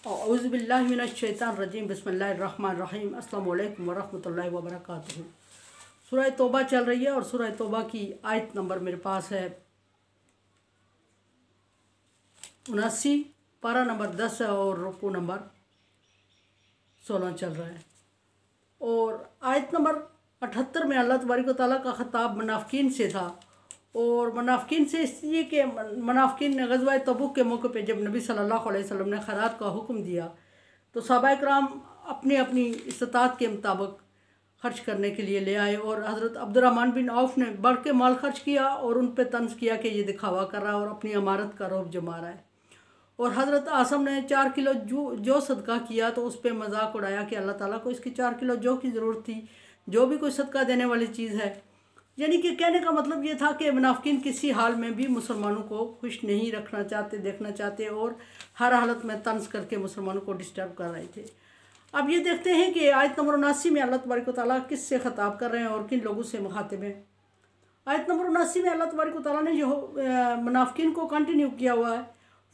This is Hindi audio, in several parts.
औज़ुबिल्लाहिमिनश्शैतानिर्रजीम बिस्मिल्लाहिर्रहमानिर्रहीम अस्सलामु अलैकुम वरहमतुल्लाहि वबरकातुहू। सूरह तौबा चल रही है और सूरह तौबा की आयत नंबर मेरे पास है 79, पारा नंबर 10 है और रुकू नंबर 16 चल रहा है। और आयत नंबर 78 में अल्लाह तबारक व तआला का ख़िताब मुनाफ़िकीन से था। और मुनाफ़िकीन से इसलिए कि मुनाफ़िकीन ने ग़ज़वा तबूक के मौके पे जब नबी सल्लल्लाहु अलैहि वसल्लम ने खैरात का हुक्म दिया तो सहाबा इकराम अपनी अपनी इस्तात के मुताबिक ख़र्च करने के लिए ले आए। और हज़रत अब्दुर्रहमान बिन औफ़ ने बढ़ के माल खर्च किया और उन पर तंज़ किया कि ये दिखावा कर रहा है और अपनी अमारत का रौब जमा रहा है। और हज़रत आसम ने 4 किलो जो सदका किया तो उस पर मजाक उड़ाया कि अल्लाह ताला को इसकी 4 किलो जौ की ज़रूरत थी, जो भी कोई सदका देने वाली चीज़ है। यानी कि कहने का मतलब ये था कि मुनाफ़िकीन किसी हाल में भी मुसलमानों को खुश नहीं रखना चाहते, देखना चाहते और हर हालत में तंज़ करके मुसलमानों को डिस्टर्ब कर रहे थे। अब ये देखते हैं कि आयत नंबर 79 में अल्लाह तबारक व तआला किससे ख़िताब कर रहे हैं और किन लोगों से मुखातिब हैं। आयत नंबर 79 में अल्लाह तबारक व तआला ने जो मुनाफ़िकीन को कंटिन्यू किया हुआ है,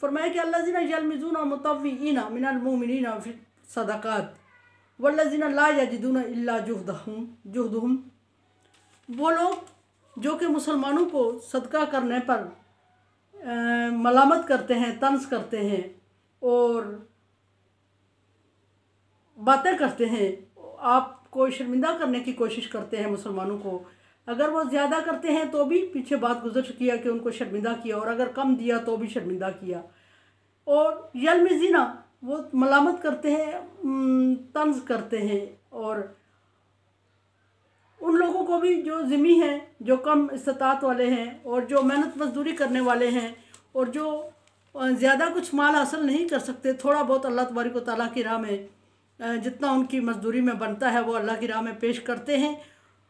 फरमाया कि अल्लज़ीना यल्मिज़ूना मुतव्विईना मिनल मुमिनीना फ़ी सदक़ात वल्लज़ीना ला यजिदूना इल्ला जुहदहुम, वो लोग जो कि मुसलमानों को सदका करने पर मलामत करते हैं, तंज़ करते हैं और बातें करते हैं, आपको शर्मिंदा करने की कोशिश करते हैं मुसलमानों को। अगर वो ज़्यादा करते हैं तो भी पीछे बात गुजर किया कि उनको शर्मिंदा किया, और अगर कम दिया तो भी शर्मिंदा किया। और यल्मिज़ीना वो मलामत करते हैं, तंज़ करते हैं। और उन लोगों को भी जो ज़िम्मी हैं, जो कम इस्तात वाले हैं और जो मेहनत मजदूरी करने वाले हैं और जो ज़्यादा कुछ माल हासिल नहीं कर सकते, थोड़ा बहुत अल्लाह तबारक व तआला की राह में जितना उनकी मजदूरी में बनता है वो अल्लाह की राह में पेश करते हैं,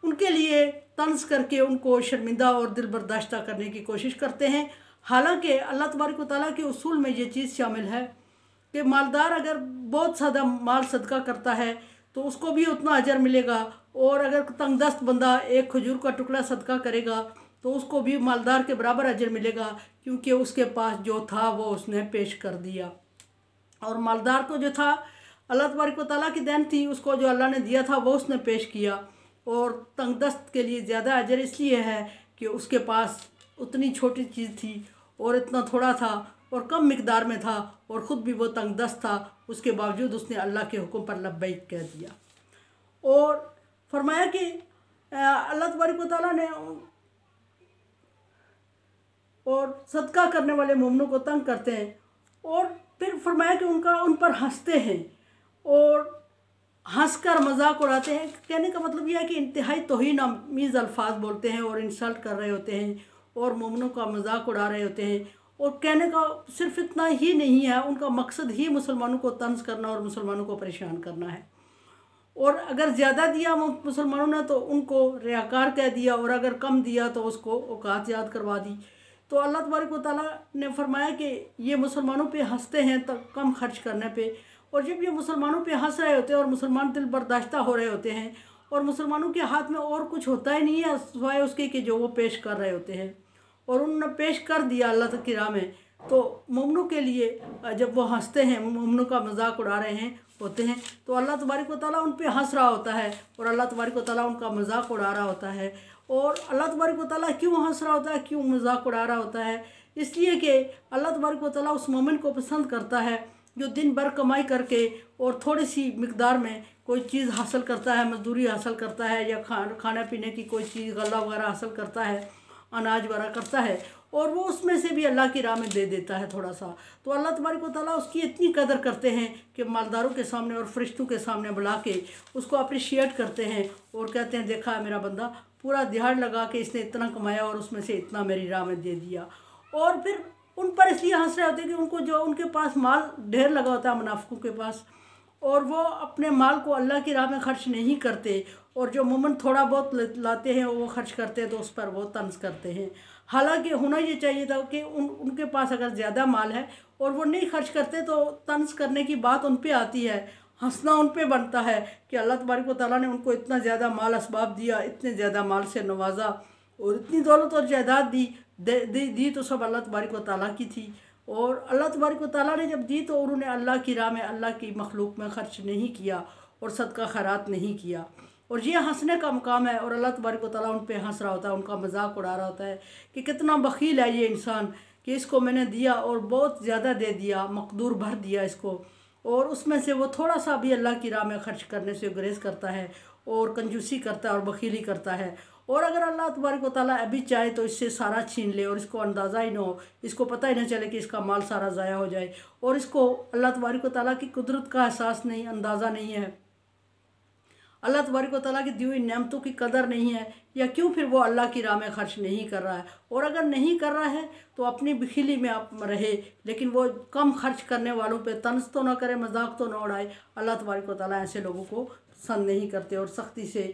उनके लिए तंज़ करके उनको शर्मिंदा और दिल बर्दाश्ता करने की कोशिश करते हैं। हालांकि अल्लाह तबारक व तआला के उसूल में ये चीज़ शामिल है कि मालदार अगर बहुत ज़्यादा माल सदका करता है तो उसको भी उतना अजर मिलेगा, और अगर तंगदस्त बंदा एक खजूर का टुकड़ा सदका करेगा तो उसको भी मालदार के बराबर अजर मिलेगा, क्योंकि उसके पास जो था वो उसने पेश कर दिया। और मालदार को जो था अल्लाह तबारक व तआला की देन थी, उसको जो अल्लाह ने दिया था वो उसने पेश किया। और तंगदस्त के लिए ज़्यादा अजर इसलिए है कि उसके पास उतनी छोटी चीज़ थी और इतना थोड़ा था और कम मिकदार में था और ख़ुद भी वो तंगदस्त था, उसके बावजूद उसने अल्लाह के हुक्म पर लब्बैक कह दिया। और फरमाया कि अल्लाह तबारक व तआला ने और सदका करने वाले मोमिनों को तंग करते हैं, और फिर फरमाया कि उन पर हंसते हैं और हंसकर मजाक उड़ाते हैं। कहने का मतलब यह है कि इंतहाई तौहीन आमीज़ अल्फाज बोलते हैं और इंसल्ट कर रहे होते हैं और मोमिनों का मजाक उड़ा रहे होते हैं। और कहने का सिर्फ इतना ही नहीं है, उनका मकसद ही मुसलमानों को तंज़ करना और मुसलमानों को परेशान करना है। और अगर ज़्यादा दिया मुसलमानों ने तो उनको रियाकार कह दिया, और अगर कम दिया तो उसको औकात याद करवा दी। तो अल्लाह तबारक व तआला ने फरमाया कि ये मुसलमानों पे हंसते हैं तब कम खर्च करने पे, और जब ये मुसलमानों पे हंस रहे होते हैं और मुसलमान दिल बर्दाश्ता हो रहे होते हैं और मुसलमानों के हाथ में और कुछ होता ही नहीं है सिवाय उसके कि जो वो पेश कर रहे होते हैं, और उन्होंने पेश कर दिया अल्लाह की राह में, तो मोमिनों के लिए जब वो हंसते हैं, मोमिनों का मजाक उड़ा रहे हैं होते हैं, तो अल्लाह तबारक व तआला उन पे हंस रहा होता है और अल्लाह तबारक व तआला उनका मजाक उड़ा रहा होता है। और अल्लाह तबारक व तआला क्यों हंस रहा होता है, क्यों मजाक उड़ा रहा होता है? इसलिए कि अल्लाह तबारक व तआला उस मोमिन को पसंद करता है जो दिन भर कमाई करके और थोड़ी सी मिकदार में कोई चीज़ हासिल करता है, मजदूरी हासिल करता है या खाने पीने की कोई चीज़ गल्ला वगैरह हासिल करता है, अनाज वगैरह करता है, और वो उसमें से भी अल्लाह की राह में दे देता है थोड़ा सा। तो अल्लाह तबारक व तआला उसकी इतनी कदर करते हैं कि मालदारों के सामने और फरिश्तों के सामने बुला के उसको अप्रिशिएट करते हैं और कहते हैं देखा है मेरा बंदा, पूरा दिहाड़ लगा के इसने इतना कमाया और उसमें से इतना मेरी राह में दे दिया। और फिर उन पर इसलिए हंस रहे होते हैं कि उनको जो उनके पास माल ढेर लगा होता है मुनाफिकों के पास, और वो अपने माल को अल्लाह की राह में खर्च नहीं करते, और जो मोमिन थोड़ा बहुत लाते हैं वो खर्च करते हैं तो उस पर वो तंज़ करते हैं। हालांकि होना ये चाहिए था कि उनके पास अगर ज़्यादा माल है और वो नहीं खर्च करते तो तंज़ करने की बात उन पे आती है, हंसना उन पे बनता है कि अल्लाह तबारक व तआला ने उनको इतना ज़्यादा माल असबाब दिया, इतने ज़्यादा माल से नवाजा और इतनी दौलत और जायदाद दी तो सब अल्लाह तबारक व तआला की थी। और अल्लाह तबारक व तआला ने जब दी तो उन्होंने अल्लाह की राह में, अल्लाह की मखलूक में ख़र्च नहीं किया और सदका खैरात नहीं किया। और ये हंसने का मकाम है, और अल्लाह तबारक व तआला उन पे हंस रहा होता है, उनका मजाक उड़ा रहा होता है कि कितना बखील है ये इंसान कि इसको मैंने दिया और बहुत ज़्यादा दे दिया, मकदूर भर दिया इसको, और उसमें से वो थोड़ा सा भी अल्लाह की राह में खर्च करने से गुरेज करता है और कंजूसी करता है और बखीली करता है। और अगर अल्लाह तबारक व तआला अभी चाहे तो इससे सारा छीन ले और इसको अंदाज़ा ही ना हो, इसको पता ही ना चले कि इसका माल सारा ज़ाया हो जाए, और इसको अल्लाह तबारक व तआला की कुदरत का एहसास नहीं, अंदाज़ा नहीं है, अल्लाह तबारक व तआला की दी हुई नेमतों की कदर नहीं है, या क्यों फिर वो अल्लाह की राह में खर्च नहीं कर रहा है। और अगर नहीं कर रहा है तो अपनी बखीली में आप रहे, लेकिन वो कम खर्च करने वालों पे तंज तो ना करे, मजाक तो ना उड़ाए। अल्लाह तबारक व तआला ऐसे लोगों को पसंद नहीं करते और सख्ती से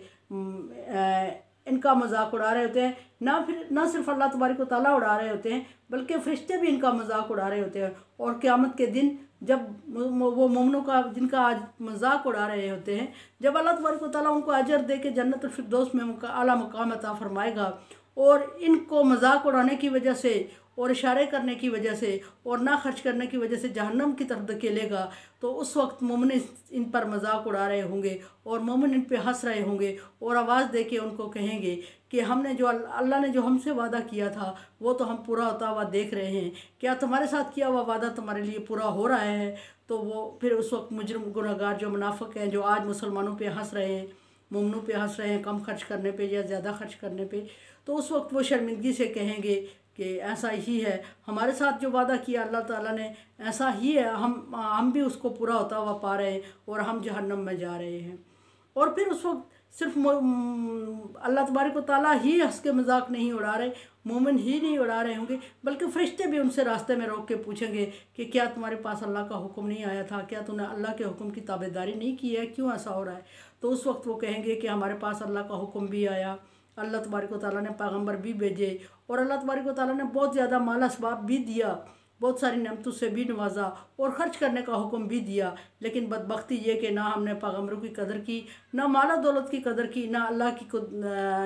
इनका मजाक उड़ा रहे होते हैं। ना सिर्फ अल्लाह तबारक व तआला उड़ा रहे होते हैं, बल्कि फ़रिश्ते भी इनका मजाक उड़ा रहे होते हैं। और क़यामत के दिन जब वो मोमिनों का, जिनका आज मजाक उड़ा रहे होते हैं, जब अल्लाह तबारक व तआला उनको अजर दे के जन्नतुल फिरदौस में आला मकाम अता फरमाएगा, और इनको मजाक उड़ाने की वजह से और इशारे करने की वजह से और ना खर्च करने की वजह से जहन्नम की तरफ धकेलेगा, तो उस वक्त मोमिन इन पर मजाक उड़ा रहे होंगे और मोमिन इन पे हंस रहे होंगे और आवाज़ दे के उनको कहेंगे कि हमने जो अल्लाह ने जो हमसे वादा किया था वो तो हम पूरा होता हुआ देख रहे हैं, क्या तुम्हारे साथ किया हुआ वादा तुम्हारे लिए पूरा हो रहा है। तो वो फिर उस वक्त मुजरिम गुनहगार जो मुनाफिक हैं, जो आज मुसलमानों पे हंस रहे हैं, मोमिनों पे हंस रहे हैं कम खर्च करने पे या ज़्यादा खर्च करने पे, तो उस वक्त वो शर्मिंदगी से कहेंगे कि ऐसा ही है, हमारे साथ जो वादा किया अल्लाह ताला ने ऐसा ही है, हम भी उसको पूरा होता हुआ पा रहे हैं और हम जहन्नम में जा रहे हैं। और फिर उस वक्त सिर्फ अल्लाह तबारक व तआला ही हंस के मजाक नहीं उड़ा रहे, मोमिन ही नहीं उड़ा रहे होंगे, बल्कि फ़रिश्ते भी उनसे रास्ते में रोक के पूछेंगे कि क्या तुम्हारे पास अल्लाह का हुक्म नहीं आया था, क्या तूने अल्लाह के हुक्म की ताबेदारी नहीं की है, क्यों ऐसा हो रहा है। तो उस वक्त वो कहेंगे कि हमारे पास अल्लाह का हुक्म भी आया, अल्लाह तबारक व तआला ने पैगम्बर भी भेजे, और अल्लाह तबारक व तआला ने बहुत ज़्यादा माल असबाब भी दिया, बहुत सारी नेमतों से भी नवाजा और ख़र्च करने का हुक्म भी दिया। लेकिन बदबख्ती ये कि ना हमने पैगम्बरों की कदर की, ना माला दौलत की कदर की, ना अल्लाह की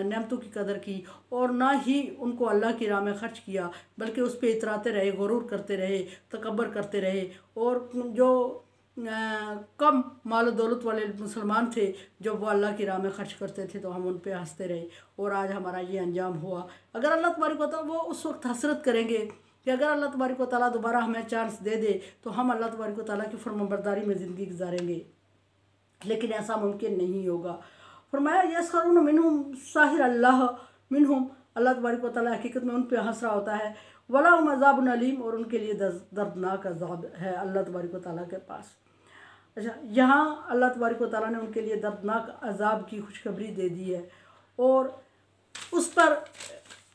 नेमतों की कदर की, और ना ही उनको अल्लाह की राह में ख़र्च किया, बल्कि उस पर इतराते रहे, गुरूर करते रहे, तकब्बर करते रहे। और जो कम माल दौलत वाले मुसलमान थे, जब वो अल्लाह की राह में खर्च करते थे तो हम उन पे हंसते रहे, और आज हमारा ये अंजाम हुआ। अगर अल्लाह तबारक व तआला, वो उस वक्त हसरत करेंगे कि अगर अल्लाह तबारक व तआला दोबारा हमें चांस दे दे तो हम अल्लाह तबारक व तआला की फरमाबरदारी में ज़िंदगी गुजारेंगे, लेकिन ऐसा मुमकिन नहीं होगा। फरमाया यसखरून मिनहुम साहिर अल्लाह मिनहुम, अल्लाह तबारक व तआला हकीकत में उन पर हंस रहा होता है। वलाहुम अज़ाबुन अलीम, और उनके लिए दर्दनाक अज़ाब है अल्लाह तबारक व तआला के पास। अच्छा, यहाँ अल्लाह तबारक व तआला ने उनके लिए दर्दनाक अज़ाब की खुशखबरी दे दी है, और उस पर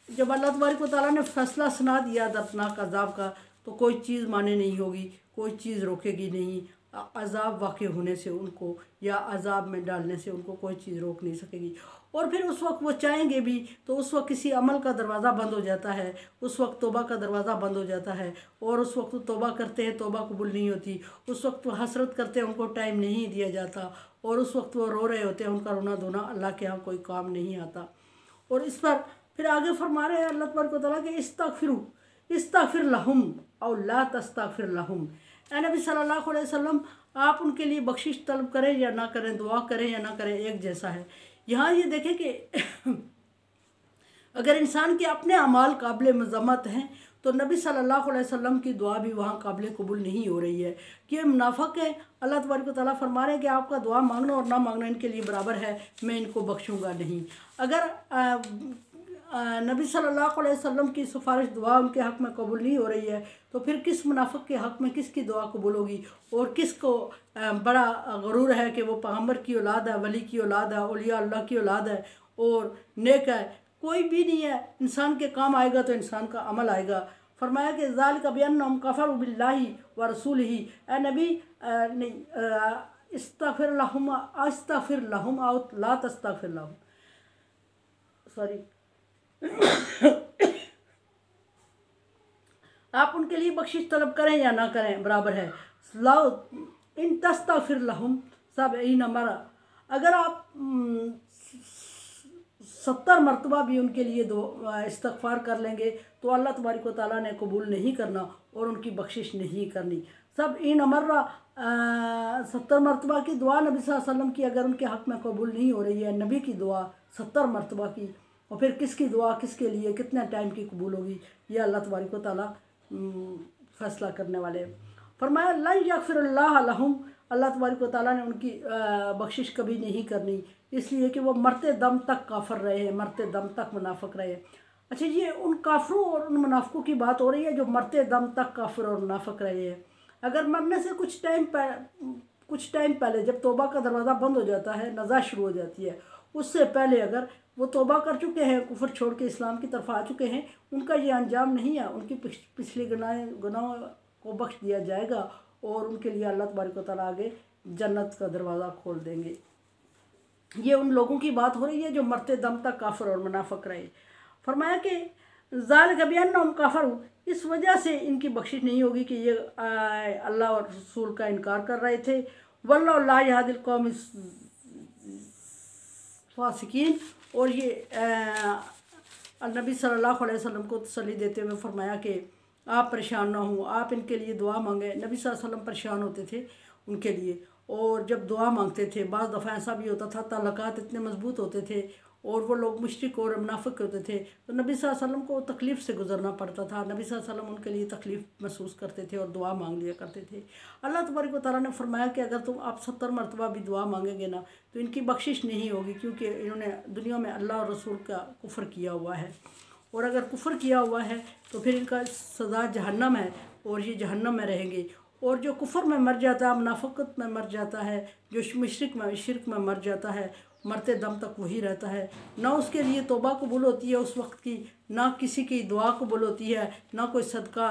जब अल्लाह तबारक व तआला ने फैसला सुना दिया दर्दनाक अज़ाब का, तो कोई चीज़ माने नहीं होगी, कोई चीज़ रोकेगी नहीं। अज़ाब वाक़ होने से उनको, या अज़ाब में डालने से उनको कोई चीज़ रोक नहीं सकेगी। और फिर उस वक्त वो चाहेंगे भी तो उस वक्त किसी अमल का दरवाज़ा बंद हो जाता है, उस वक्त तौबा का दरवाज़ा बंद हो जाता है, और उस वक्त तौबा करते हैं, तौबा कबूल नहीं होती। उस वक्त वो हसरत करते हैं, उनको टाइम नहीं दिया जाता, और उस वक्त वो रो रहे होते हैं, उनका रोना धोना अल्लाह के यहाँ कोई काम नहीं आता। और इस पर फिर आगे फरमा रहे हैं अल्लाह तबारक व तआला के इस्तगफिर लहुम औ ला तस्तगफिर लहुम। ए नबी सल्लल्लाहु अलैहि वसल्लम, आप उनके लिए बख्शिश तलब करें या ना करें, दुआ करें या ना करें, एक जैसा है। यहाँ ये देखें कि अगर इंसान के अपने अमाल काबिल मज़म्मत हैं तो नबी सल्लल्लाहु अलैहि वसल्लम की दुआ भी वहाँ काबिल कबूल नहीं हो रही है, कि ये मुनाफिक है। अल्लाह तबारक व तआला फरमा रहे हैं कि आपका दुआ मांगना और ना मांगना इनके लिए बराबर है, मैं इनको बख्शूँगा नहीं। अगर नबी सल्लल्लाहु अलैहि वसल्लम की सिफारिश दुआ उनके हक़ में कबूल नहीं हो रही है, तो फिर किस मुनाफिक के हक़ में किसकी दुआ कबूल होगी। और किसको बड़ा गरूर है कि वो पैगम्बर की औलाद है, वली की औलाद है, औलिया अल्लाह की औलाद है और नेक है। कोई भी नहीं है। इंसान के काम आएगा तो इंसान का अमल आएगा। फरमाया कि ज़ालिका बिअन्नहुम कफ़रू बिल्लाहि व रसूलिही, ए नबी इस्तग़फिर लहुम औ ला तस्तग़फिर लहुम, सॉरी आप उनके लिए बख्शिश तलब करें या ना करें बराबर है। लाओ इन तस्तग़फिर लहुम सबईन मरा, अगर आप 70 मरतबा भी उनके लिए इस्तग़फ़ार कर लेंगे तो अल्लाह तबारक व तआला ने कबूल नहीं करना और उनकी बख्शिश नहीं करनी। सब इन मर्रा 70 मरतबा की दुआ नबी सल्लल्लाहु अलैहि वसल्लम की अगर उनके हक़ में कबूल नहीं हो रही है, नबी की दुआ 70 मरतबा की, और फिर किसकी दुआ किसके लिए कितने टाइम की कबूल होगी, ये अल्लाह तबारक व तआला फ़ैसला करने वाले हैं। फरमाया ला यग़फ़िरुल्लाह लहुम, अल्लाह तबारक व तआला ने उनकी बख्शिश कभी नहीं करनी, इसलिए कि वो मरते दम तक काफिर रहे हैं, मरते दम तक मुनाफिक रहे। अच्छा, ये उन काफिरों और उन मुनाफिकों की बात हो रही है जो मरते दम तक काफिर और मुनाफिक रहे हैं। अगर मरने से कुछ टाइम पहले जब तौबा का दरवाज़ा बंद हो जाता है, नज़ा शुरू हो जाती है, उससे पहले अगर वो तौबा कर चुके हैं, कुफर छोड़ के इस्लाम की तरफ आ चुके हैं, उनका ये अंजाम नहीं है, उनकी पिछली गुनाहों को बख्श दिया जाएगा और उनके लिए अल्लाह तबारक व तआला आगे जन्नत का दरवाज़ा खोल देंगे। ये उन लोगों की बात हो रही है जो मरते दम तक काफिर और मुनाफिक रहे। फरमाया कि ज़ालिका बिअन्नहुम कफ़रू, इस वजह से इनकी बख्शिश नहीं होगी कि ये अल्लाह और रसूल का इनकार कर रहे थे। वल्लाहु ला यहदिल कौम फासिकीन, और ये नबी सल्लल्लाहु अलैहि वसल्लम को तसल्ली देते हुए फरमाया कि आप परेशान ना हो, आप इनके लिए दुआ मांगें। नबी सल्लल्लाहु अलैहि वसल्लम परेशान होते थे उनके लिए, और जब दुआ मांगते थे बाज़ दफ़ा ऐसा भी होता था ताल्लुकात इतने मजबूत होते थे और वो लोग मुशरिक और मुनाफिक होते थे तो नबी सल्लल्लाहु अलैहि वसल्लम को तकलीफ़ से गुजरना पड़ता था। नबी सल्लल्लाहु अलैहि वसल्लम उनके लिए तकलीफ़ महसूस करते थे और दुआ मांग लिया करते थे। अल्लाह तबारक व तआला ने फरमाया कि अगर तुम आप 70 मरतबा भी दुआ मांगेंगे ना तो इनकी बख्शिश नहीं होगी, क्योंकि इन्होंने दुनिया में अल्लाह और रसूल का कुफ्र किया हुआ है, और अगर कुफ्र किया हुआ है तो फिर इनका सज़ा जहन्नम है और ये जहन्नम में रहेंगे। और जो कुफ्र में मर जाता है, मुनाफिकत में मर जाता है, जो शिर्क में मर जाता है, मरते दम तक वही रहता है। ना उसके लिए तौबा कबूल होती है उस वक्त की, ना किसी की दुआ कबूल होती है, ना कोई सदका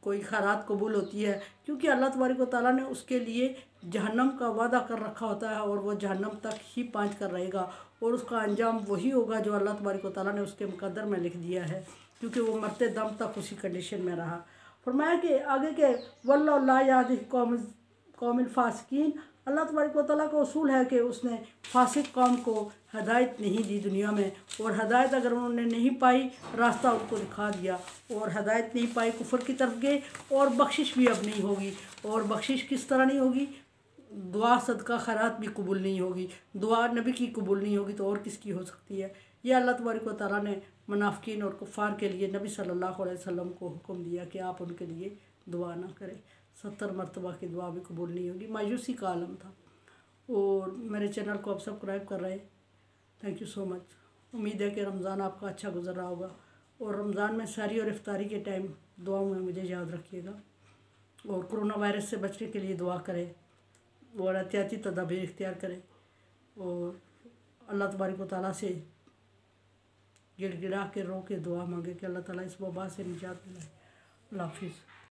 कोई खैरात कबूल होती है, क्योंकि अल्लाह तबारक व तआला ने उसके लिए जहन्नम का वादा कर रखा होता है और वह जहन्नम तक ही पहुँच कर रहेगा और उसका अंजाम वही होगा जो अल्लाह तबारक व तआला ने उसके मुकद्दर में लिख दिया है, क्योंकि वो मरते दम तक उसी कंडीशन में रहा। फरमाया कि आगे के वल्लाहु ला यहदी कौमिल फासिकीन, अल्लाह तबारक व तआला का उसूल है कि उसने फासिक कौम को हदायत नहीं दी दुनिया में, और हदायत अगर उन्होंने नहीं पाई, रास्ता उनको दिखा दिया और हदायत नहीं पाई, कुफर की तरफ गए, और बख्शिश भी अब नहीं होगी। और बख्शिश किस तरह नहीं होगी? दुआ सदका खैरात भी कबूल नहीं होगी, दुआ नबी की कबूल नहीं होगी तो और किसकी हो सकती है? ये अल्लाह तबारक व तआला ने मुनाफिकीन और कुफ़ार के लिए नबी सल्लल्लाहु अलैहि वसल्लम को हुक्म दिया कि आप उनके लिए दुआ ना करें। 70 मरतबा की दुआ भी कबूल नहीं होगी। मायूसी का आलम था। और मेरे चैनल को आप सब्सक्राइब कर रहे हैं, थैंक यू सो मच। उम्मीद है कि रमज़ान आपका अच्छा गुजर रहा होगा, और रमज़ान में सहरी और इफ्तारी के टाइम दुआओं में मुझे याद रखिएगा, और कोरोना वायरस से बचने के लिए दुआ करें और एहतियाती तदाबीर इख्तियार करें, और अल्लाह तबारक व तआला से गिड़गिड़ा के रो के दुआ मांगे कि अल्लाह ताला इस वबा से निजात दिलाए। अल्लाह हाफिज़।